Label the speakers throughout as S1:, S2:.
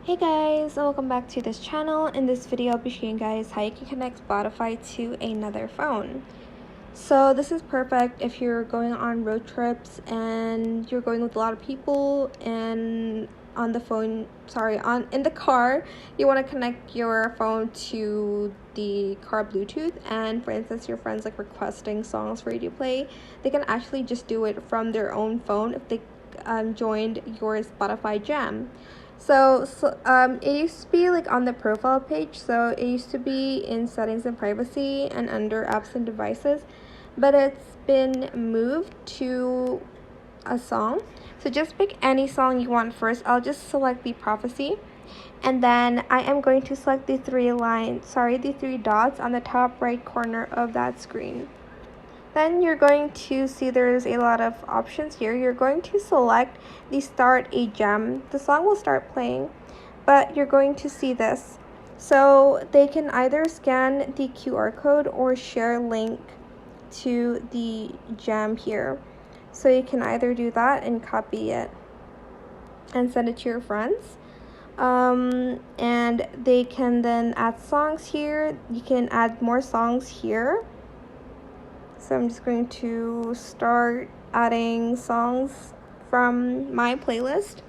S1: Hey guys, welcome back to this channel. In this video, I'll be showing you guys how you can connect Spotify to another phone. So this is perfect if you're going on road trips and you're going with a lot of people, and on the phone, in the car, you want to connect your phone to the car Bluetooth, and for instance, your friends like requesting songs for you to play, they can actually just do it from their own phone if they joined your Spotify Jam. It used to be like on the profile page. So it used to be in settings and privacy and under apps and devices, but it's been moved to a song. So just pick any song you want first. I'll just select the Prophecy, and then I am going to select the three dots on the top right corner of that screen. Then you're going to see there's a lot of options here. You're going to select the Start a Jam. The song will start playing, but you're going to see this. So they can either scan the QR code or share link to the jam here. So you can either do that and copy it and send it to your friends. And they can then add songs here. You can add more songs here. So I'm just going to start adding songs from my playlist.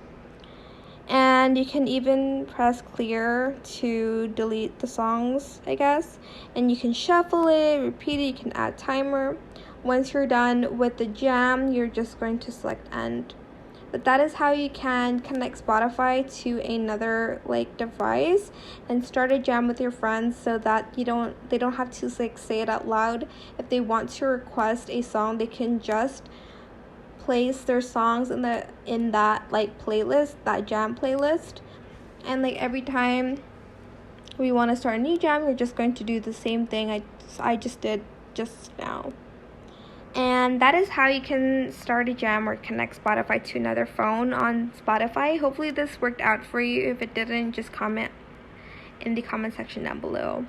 S1: And you can even press clear to delete the songs, I guess. And you can shuffle it, repeat it, you can add timer. Once you're done with the jam, you're just going to select end. But that is how you can connect Spotify to another device and start a jam with your friends, so that they don't have to say it out loud. If they want to request a song, they can just place their songs in that playlist, that jam playlist. And every time we want to start a new jam, we're just going to do the same thing I just did just now. And that is how you can start a jam or connect Spotify to another phone on Spotify. Hopefully this worked out for you. If it didn't, just comment in the comment section down below.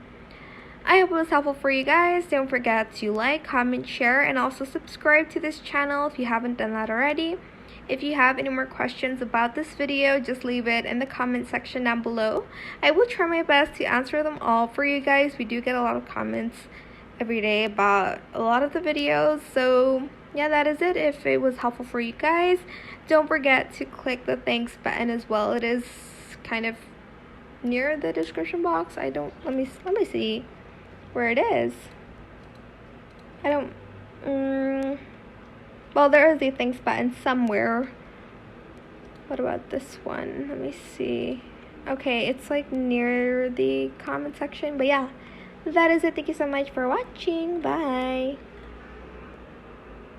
S1: I hope it was helpful for you guys. Don't forget to like, comment, share, and also subscribe to this channel if you haven't done that already. If you have any more questions about this video, just leave it in the comment section down below. I will try my best to answer them all for you guys. We do get a lot of comments every day about a lot of the videos. So yeah, that is it. If it was helpful for you guys, don't forget to click the thanks button as well. It is kind of near the description box. Let me see where it is. Well, there is a thanks button somewhere. What about this one? Let me see. Okay, it's near the comment section. But yeah, that is it. Thank you so much for watching. Bye.